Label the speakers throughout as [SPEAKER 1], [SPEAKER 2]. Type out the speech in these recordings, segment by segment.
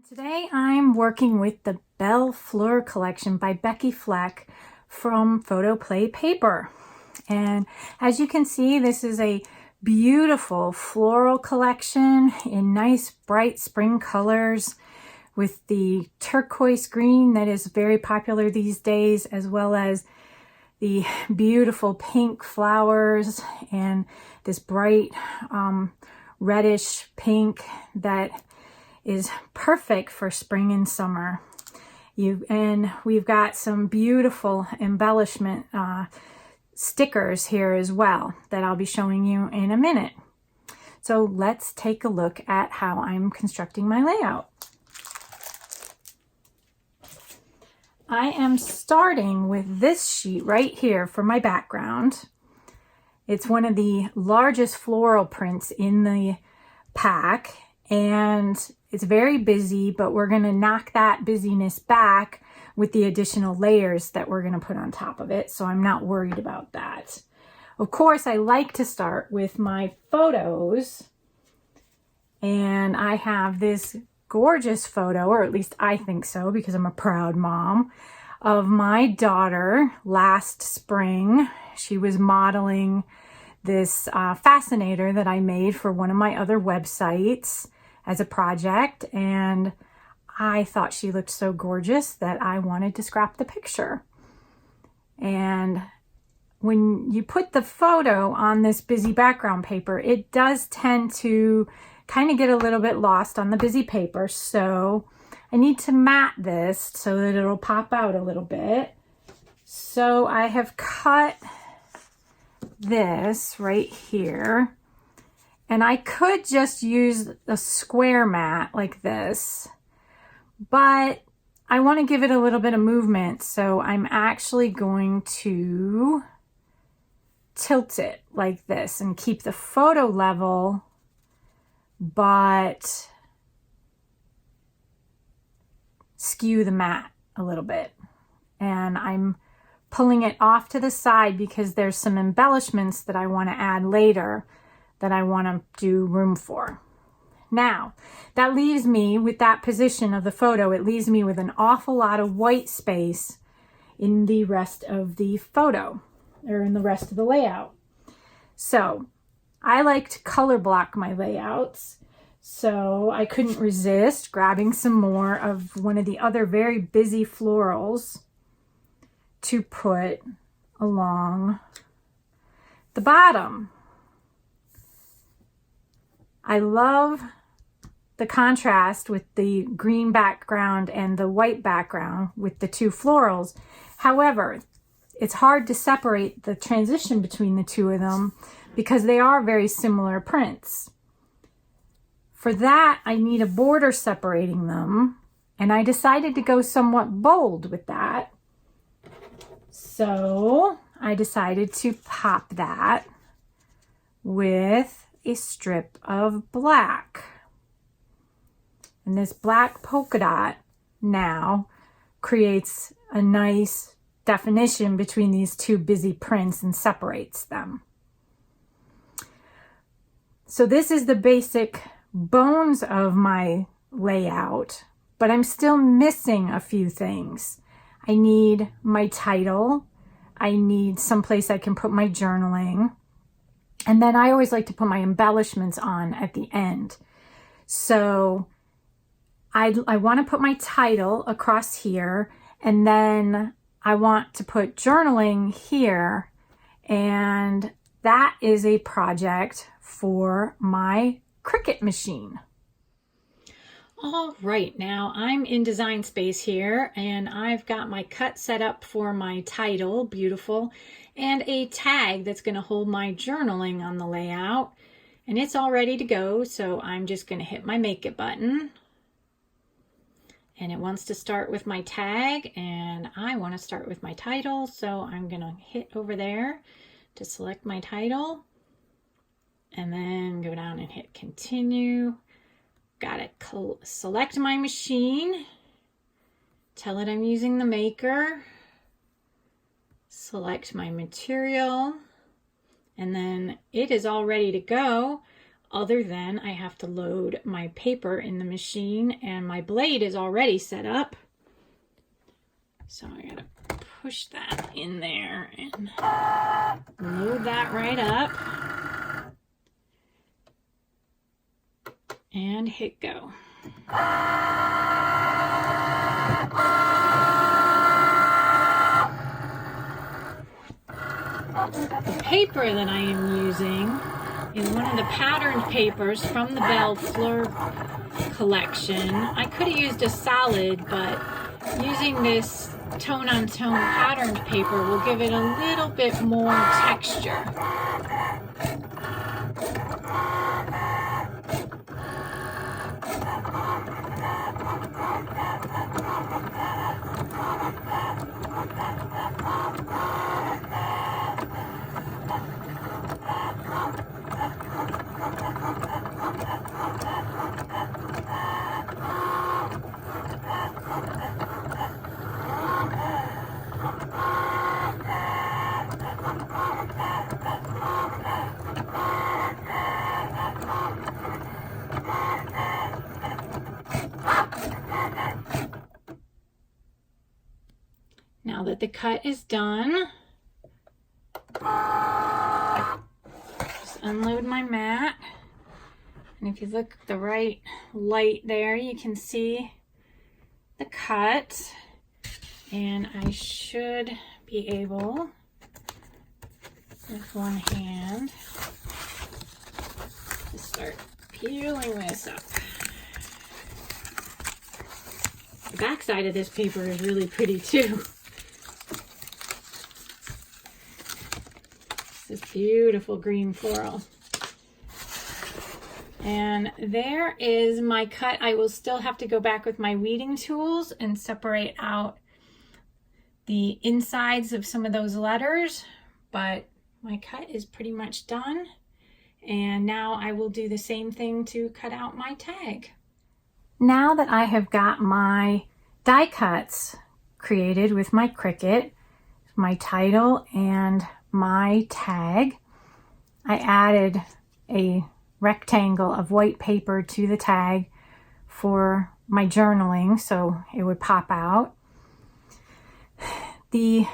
[SPEAKER 1] Today I'm working with the Belle Fleur collection by Becky Fleck from Photo Play Paper. And as you can see, this is a beautiful floral collection in nice bright spring colors with the turquoise green that is very popular these days, as well as the beautiful pink flowers and this bright reddish pink that is perfect for spring and summer. And we've got some beautiful embellishment stickers here as well that I'll be showing you in a minute. So let's take a look at how I'm constructing my layout. I am starting with this sheet right here for my background. It's one of the largest floral prints in the pack, and it's very busy, but we're going to knock that busyness back with the additional layers that we're going to put on top of it, so I'm not worried about that. Of course, I like to start with my photos, and I have this gorgeous photo, or at least I think so because I'm a proud mom, of my daughter last spring. She was modeling this fascinator that I made for one of my other websites as a project, and I thought she looked so gorgeous that I wanted to scrap the picture. And when you put the photo on this busy background paper, it does tend to kind of get a little bit lost on the busy paper, so I need to mat this so that it'll pop out a little bit. So I have cut this right here, and I could just use a square mat like this, but I want to give it a little bit of movement, so I'm actually going to tilt it like this and keep the photo level, but skew the mat a little bit. And I'm pulling it off to the side because there's some embellishments that I want to add later that I want to do room for. Now, that leaves me with that position of the photo, it leaves me with an awful lot of white space in the rest of the photo, or in the rest of the layout. So I like to color block my layouts, so I couldn't resist grabbing some more of one of the other very busy florals to put along the bottom. I love the contrast with the green background and the white background with the two florals. However, it's hard to separate the transition between the two of them because they are very similar prints. For that, I need a border separating them, and I decided to go somewhat bold with that. So I decided to pop that with a strip of black. And this black polka dot now creates a nice definition between these two busy prints and separates them. So this is the basic bones of my layout, but I'm still missing a few things. I need my title. I need someplace I can put my journaling. And then I always like to put my embellishments on at the end. So I want to put my title across here, and then I want to put journaling here, and that is a project for my Cricut machine. All right, now I'm in Design Space here, and I've got my cut set up for my title, beautiful, and a tag that's going to hold my journaling on the layout, and it's all ready to go. So I'm just going to hit my Make It button, and it wants to start with my tag, and I want to start with my title, so I'm going to hit over there to select my title, and then go down and hit Continue. Got it. Select my machine, tell it I'm using the Maker, select my material, and then it is all ready to go. other than I have to load my paper in the machine, and my blade is already set up. So I gotta push that in there and load that right up and hit go. The paper that I am using is one of the patterned papers from the Belle Fleur collection. I could have used a solid, but using this tone-on-tone patterned paper will give it a little bit more texture. Now that the cut is done, just unload my mat. And if you look at the right light there, you can see the cut. And I should be able, with one hand, to start peeling this up. The back side of this paper is really pretty too. This beautiful green floral. And there is my cut. I will still have to go back with my weeding tools and separate out the insides of some of those letters, but my cut is pretty much done. And now I will do the same thing to cut out my tag. Now that I have got my die cuts created with my Cricut, my title and my tag, I added a rectangle of white paper to the tag for my journaling so it would pop out. The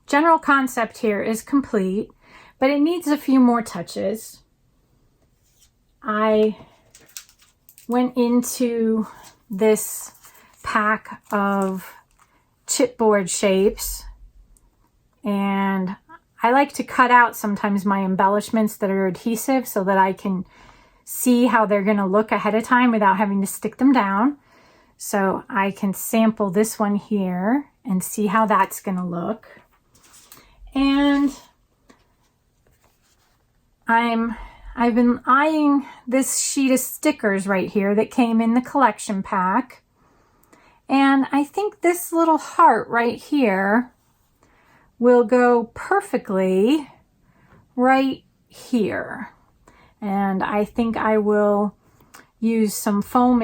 [SPEAKER 1] general concept here is complete, but it needs a few more touches. I went into this pack of chipboard shapes, and I like to cut out sometimes my embellishments that are adhesive so that I can see how they're going to look ahead of time without having to stick them down. So I can sample this one here and see how that's going to look. And I've been eyeing this sheet of stickers right here that came in the collection pack. And I think this little heart right here will go perfectly right here. And I think I will use some foam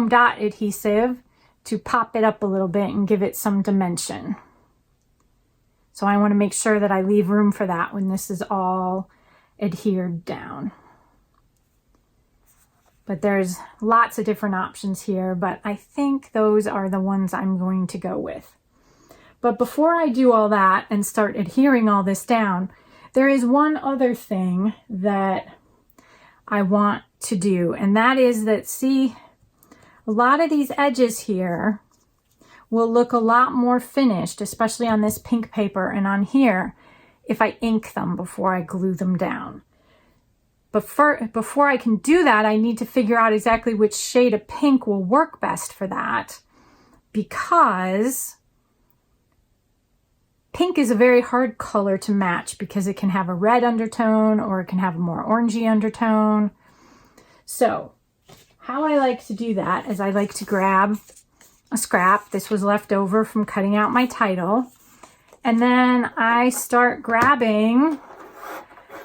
[SPEAKER 1] dot adhesive to pop it up a little bit and give it some dimension. So I want to make sure that I leave room for that when this is all adhered down. But there's lots of different options here, but I think those are the ones I'm going to go with. But before I do all that and start adhering all this down, there is one other thing that I want to do, and that is that, see, a lot of these edges here will look a lot more finished, especially on this pink paper and on here, if I ink them before I glue them down. But before I can do that, I need to figure out exactly which shade of pink will work best for that, because pink is a very hard color to match because it can have a red undertone or it can have a more orangey undertone. So how I like to do that is I like to grab a scrap. This was left over from cutting out my title. And then I start grabbing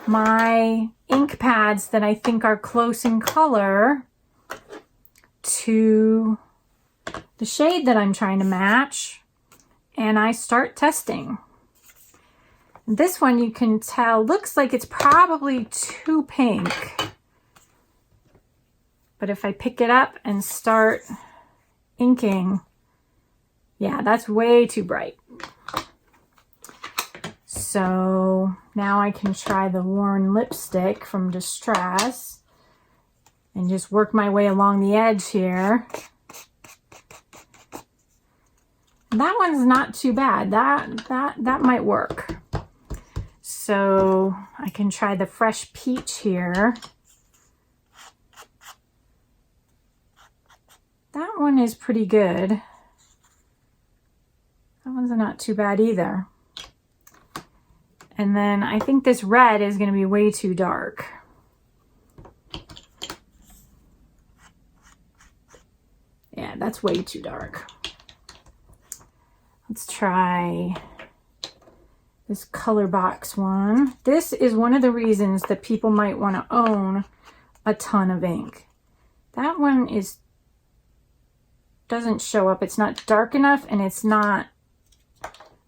[SPEAKER 1] my ink pads that I think are close in color to the shade that I'm trying to match. And I start testing. This one, you can tell, looks like it's probably too pink. But if I pick it up and start inking, yeah, that's way too bright. So now I can try the worn lipstick from Distress and just work my way along the edge here. That one's not too bad. That might work. So I can try the Fresh Peach here. That one is pretty good. That one's not too bad either. And then I think this red is going to be way too dark. Yeah, that's way too dark. Let's try this color box one. This is one of the reasons that people might want to own a ton of ink. That one doesn't show up. It's not dark enough and it's not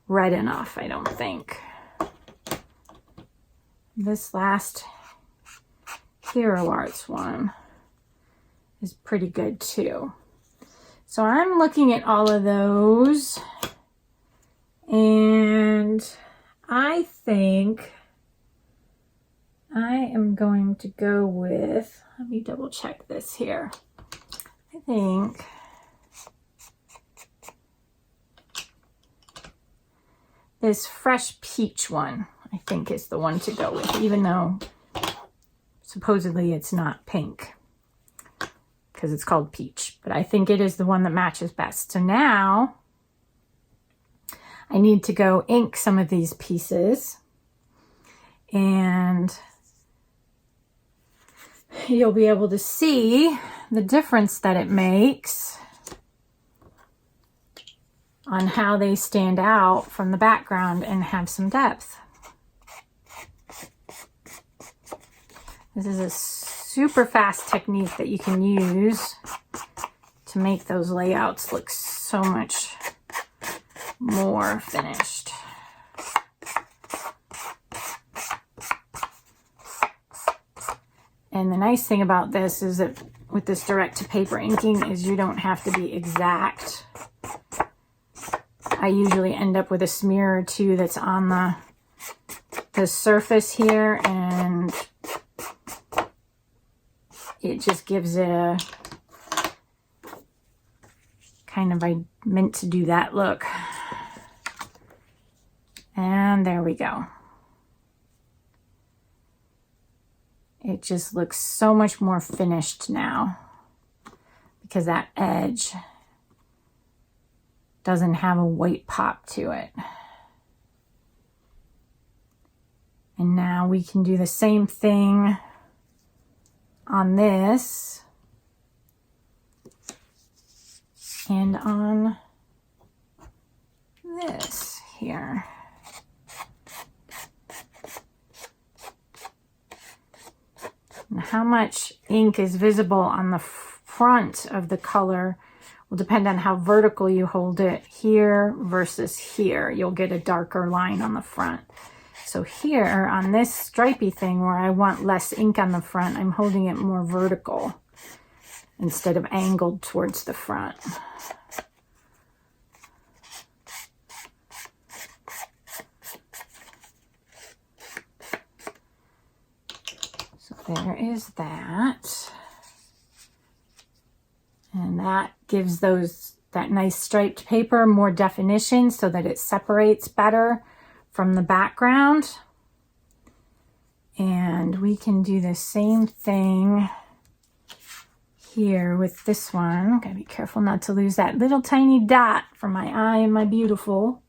[SPEAKER 1] red enough, I don't think. This last Hero Arts one is pretty good too. So I'm looking at all of those and I think I am going to go with, let me double check this here. I think this Fresh Peach one, I think is the one to go with, even though supposedly it's not pink because it's called peach, but I think it is the one that matches best. So now I need to go ink some of these pieces and you'll be able to see the difference that it makes on how they stand out from the background and have some depth. This is a super fast technique that you can use to make those layouts look so much more finished. And the nice thing about this is that with this direct to paper inking is you don't have to be exact. I usually end up with a smear or two that's on the surface here, and it just gives it a kind of, I meant to do that look. And there we go. It just looks so much more finished now because that edge doesn't have a white pop to it. And now we can do the same thing on this and on this here. And how much ink is visible on the front of the color will depend on how vertical you hold it here versus here. You'll get a darker line on the front. So here on this stripy thing where I want less ink on the front, I'm holding it more vertical instead of angled towards the front. So there is that. And that gives that nice striped paper more definition so that it separates better from the background. And we can do the same thing here with this one. Gotta be careful not to lose that little tiny dot from my eye and my beautiful.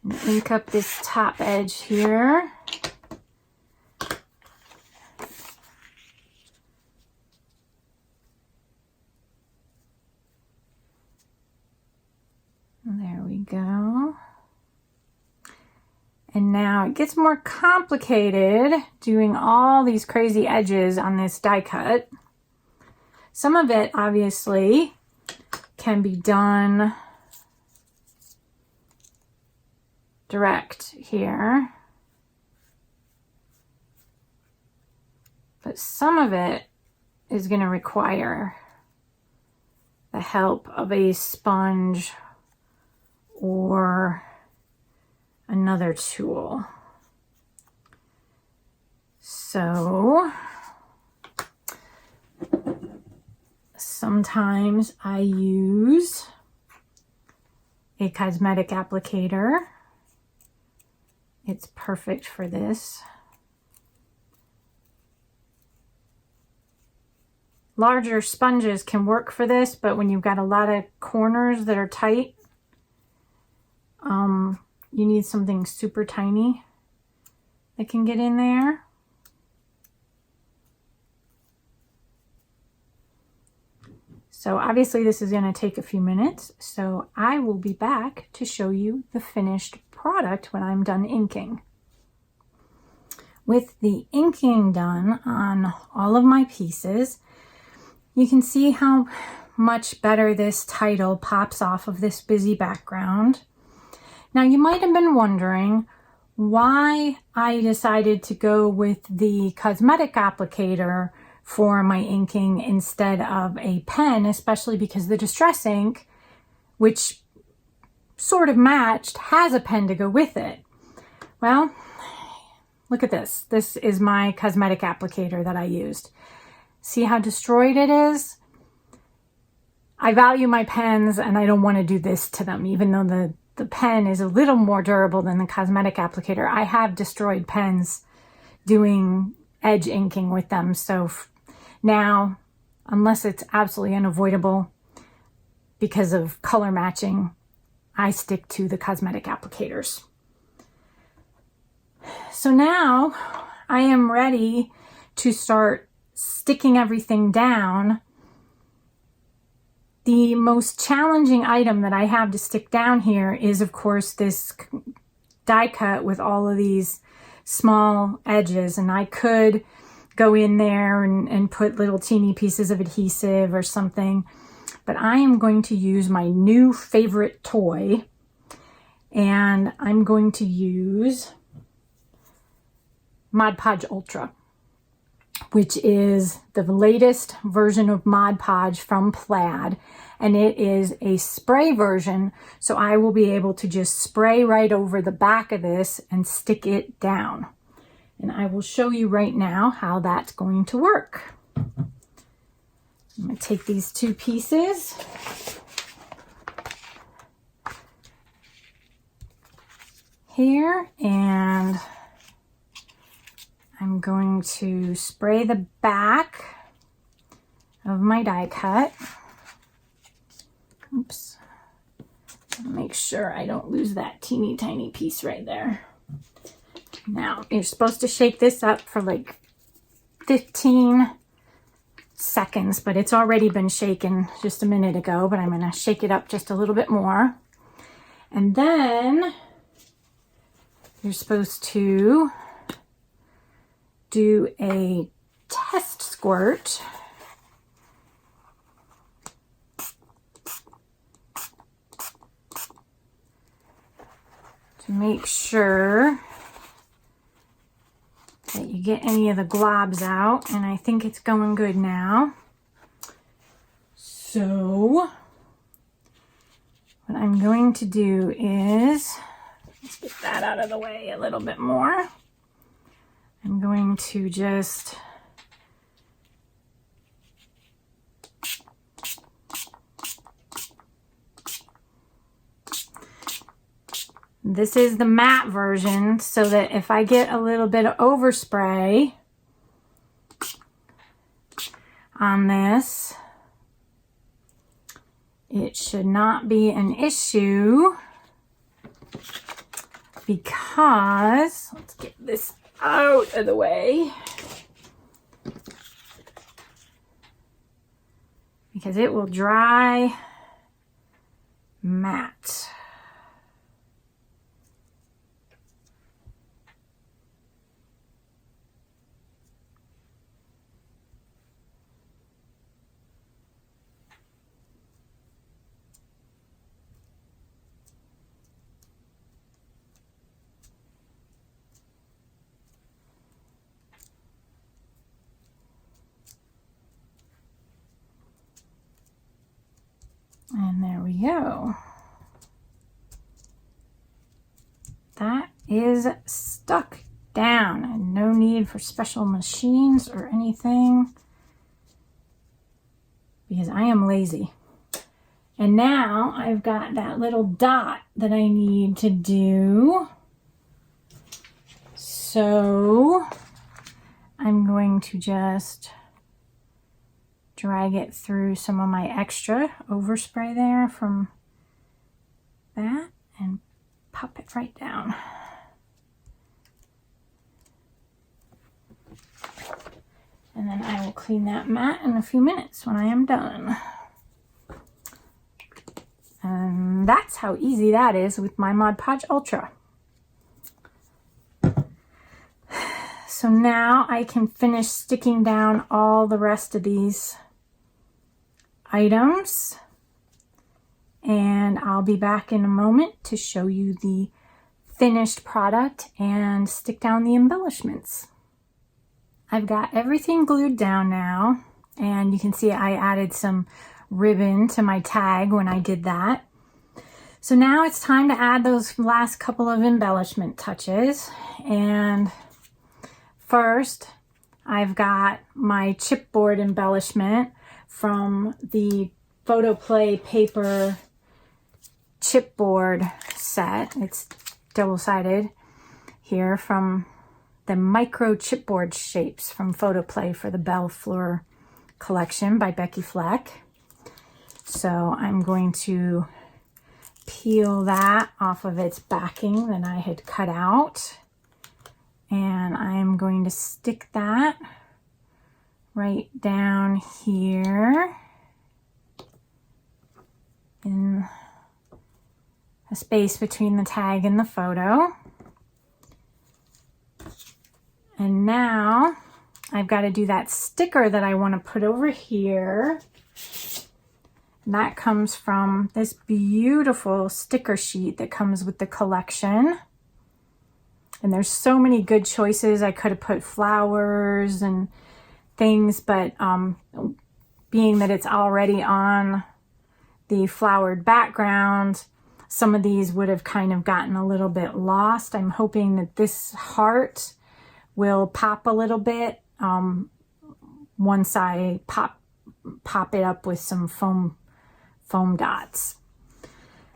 [SPEAKER 1] And ink up this top edge here. There we go. And now it gets more complicated doing all these crazy edges on this die cut. Some of it obviously can be done direct here. but some of it is going to require the help of a sponge or another tool. So sometimes I use a cosmetic applicator. It's perfect for this. Larger sponges can work for this, but when you've got a lot of corners that are tight, you need something super tiny that can get in there. So obviously this is going to take a few minutes, so I will be back to show you the finished product when I'm done inking. With the inking done on all of my pieces, you can see how much better this title pops off of this busy background. Now you might have been wondering why I decided to go with the cosmetic applicator for my inking instead of a pen, especially because the Distress ink, which sort of matched, has a pen to go with it. Well, look at this. This is my cosmetic applicator that I used. See how destroyed it is? I value my pens and I don't want to do this to them, even though the pen is a little more durable than the cosmetic applicator. I have destroyed pens doing edge inking with them. So now, unless it's absolutely unavoidable because of color matching, I stick to the cosmetic applicators. So now I am ready to start sticking everything down. The most challenging item that I have to stick down here is, of course, this die cut with all of these small edges, and I could go in there and put little teeny pieces of adhesive or something, but I am going to use my new favorite toy, and I'm going to use Mod Podge Ultra, which is the latest version of Mod Podge from Plaid, and it is a spray version, so I will be able to just spray right over the back of this and stick it down. And I will show you right now how that's going to work. I'm going to take these two pieces. Here, and I'm going to spray the back of my die cut. Oops. Make sure I don't lose that teeny tiny piece right there. Now, you're supposed to shake this up for like 15 seconds, but it's already been shaken just a minute ago, but I'm going to shake it up just a little bit more. And then you're supposed to do a test squirt to make sure that you get any of the globs out, and I think it's going good now. So what I'm going to do is, let's get that out of the way a little bit more. I'm going to just this is the matte version, so that if I get a little bit of overspray on this, it should not be an issue, because let's get this out of the way, because it will dry matte. we go. That is stuck down, and no need for special machines or anything because I am lazy. And now I've got that little dot that I need to do. So I'm going to just drag it through some of my extra overspray there from that and pop it right down. And then I will clean that mat in a few minutes when I am done. And that's how easy that is with my Mod Podge Ultra. So now I can finish sticking down all the rest of these items. And I'll be back in a moment to show you the finished product and stick down the embellishments. I've got everything glued down now, and you can see I added some ribbon to my tag when I did that. So now it's time to add those last couple of embellishment touches. And first, I've got my chipboard embellishment from the Photoplay paper chipboard set. It's double-sided here from the micro chipboard shapes from Photoplay for the Belle Fleur collection by Becky Fleck. So I'm going to peel that off of its backing that I had cut out, and I'm going to stick that right down here in a space between the tag and the photo. And now I've got to do that sticker that I want to put over here. And that comes from this beautiful sticker sheet that comes with the collection. And there's so many good choices. I could have put flowers and things, but being that it's already on the flowered background, some of these would have kind of gotten a little bit lost. I'm hoping that this heart will pop a little bit once I pop it up with some foam dots.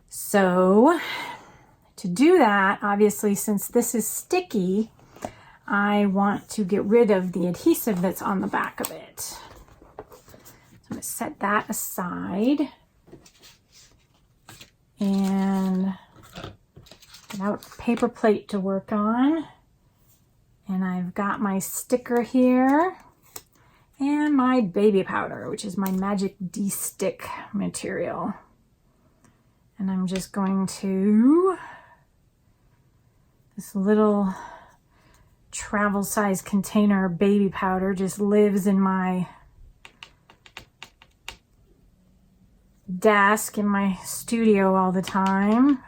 [SPEAKER 1] So to do that, obviously, since this is sticky, I want to get rid of the adhesive that's on the back of it. So I'm going to set that aside and get out a paper plate to work on. And I've got my sticker here and my baby powder, which is my magic de-stick material. And I'm just going to, this little travel size container of baby powder just lives in my desk in my studio all the time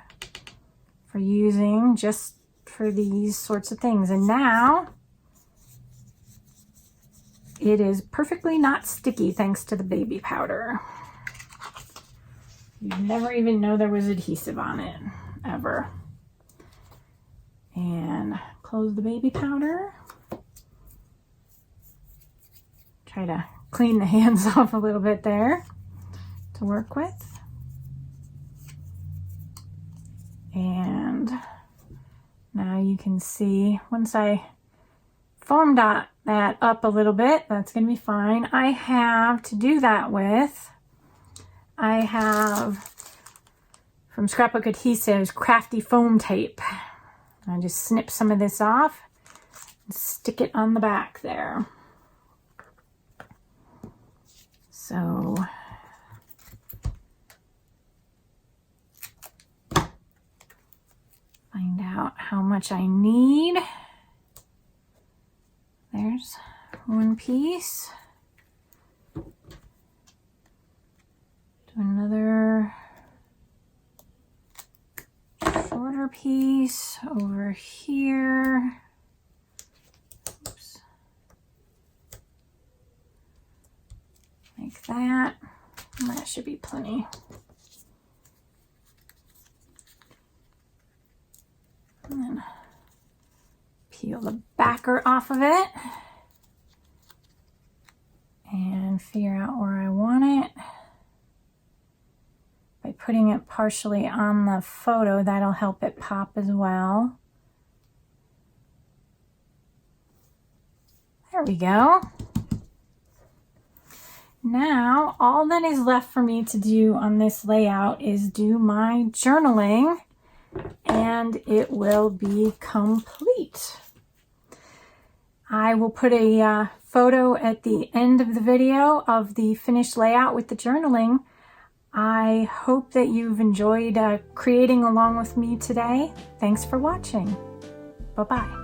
[SPEAKER 1] for using just for these sorts of things. And now it is perfectly not sticky thanks to the baby powder. You'd never even know there was adhesive on it, ever. And close the baby powder. Try to clean the hands off a little bit there to work with. And now you can see once I foam dot that up a little bit, that's going to be fine. I have to do that with, I have from Scrapbook Adhesives Crafty foam tape. I just snip some of this off and stick it on the back there. So find out how much I need. There's one piece. Do another shorter piece over here. Oops. Like that. And that should be plenty. marker off of it and figure out where I want it. By putting it partially on the photo, that'll help it pop as well. There we go. Now, all that is left for me to do on this layout is do my journaling, and it will be complete. I will put a photo at the end of the video of the finished layout with the journaling. I hope that you've enjoyed creating along with me today. Thanks for watching. Bye-bye.